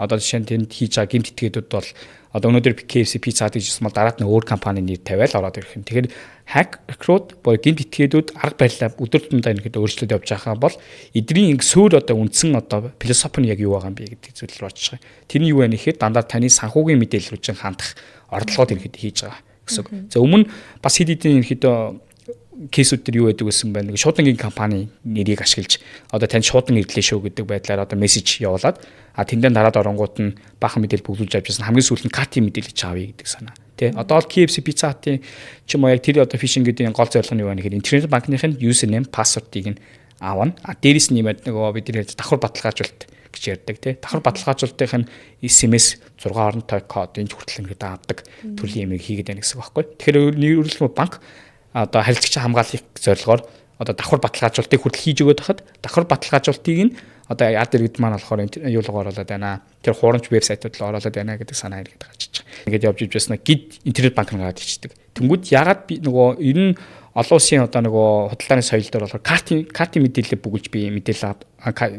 Одоо жишээ нь тэнд хийж байгаа гэмт этгээдүүд бол одоо өнөөдөр KFC Pizza Hut гэж хэлсэн бол дараад нь өөр компани нэр тавиал ороод ирэх юм. Тэгэхээр хакерууд боёо гэмт этгээдүүд арга барилаа өдөр тутмдаа ингээд өөрчлөлт явж байгаа бол эдний ингэ суур одоо үндсэн одоо философи нь яг юу байгаа юм бэ гэдэг зүйл рүү очиж байгаа. Тэрний юу вэ нэхэд дандаа таны санхүүгийн мэдээлэл рүү хандах ордлогод ирэхэд хийж байгаа гэсэн үг. За өмнө бас хэд хэдэн ерөөхдөө кейсүүд төр юу байдаг гэсэн байна. Шуудангийн компани нэрийг ашиглаж одоо танд шуудан ирлээ шүү гэдэг байдлаар одоо мессеж явуулаад тэндээ дараад оронгууд нь баахан мэдээлэл бүглүүлж авчихсан хамгийн сүүлд нь картын мэдээлэл чаавъя гэдэг санаа. Тэ одоо л KFC Pizza Hut-ийн ч юм уу яг тэр одоо фишинг гэдэг гол зорилго нь юу вэ гэхээр интернет банкныхын username password-ыг нь аавна. Дээрээс нь юмад нөгөө бид нэр давхар баталгаажуулалт гэж ярьдаг тий. Давхар баталгаажуулалтын SMS 6 оронтой код энэ хүртэл ингээд авдаг төрлийн юмыг хийгээд байна гэсэн үг байхгүй. Тэгэхээр нийлбэл банк одоо харилцагч хамгааллын зорилгоор одоо давхар баталгаажуулалтыг хүртэл хийж өгöd хахад давхар баталгаажуулалтыг нь одоо яад иргэд маань болохоор юулгаар оруулаад байна. Тэр хуурамч вебсайтууд л оруулаад байна гэдэг санаа иргэд гарч байгаа. Ингээд явж иж байснаа гид интернет банк нь гараад ичдэг. Тэнгүүд ягаад би нөгөө ер нь олон улсын одоо нөгөө худалдааны соёл дээр болохоор картын мэдээлэл бүгэлж би мэдээлэл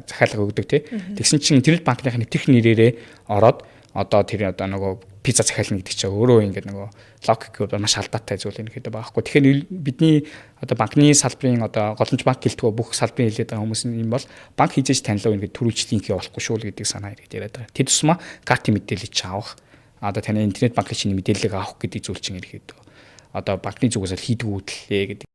захиалга өгдөг тий. Тэгсэн чинь интернет банкны нэвтрэх нэрээрээ ороод одоо тэр одоо нөгөө пицца захиална гэдэг чинь өөрөө ингээд нөгөө логикээр маш алдаатай зүйл юм гэдэг байхгүй. Тэгэхээр бидний одоо банкны салбарын одоо голомж банк гэлтгөө бүх салбарын хэлээд байгаа хүмүүс юм бол банк хийж танилаа ингээд төрүүлжлийнх явуулахгүй шүү л гэдэг санаа ирээд яриад байгаа. Тэр тусмаа картын мэдээллийг ч авах одоо таны интернет банкны чиний мэдээллийг авах гэдэг зүйл чинь ирэхэд одоо банкны зүгээс хийдгүү хөдлөлээ гэдэг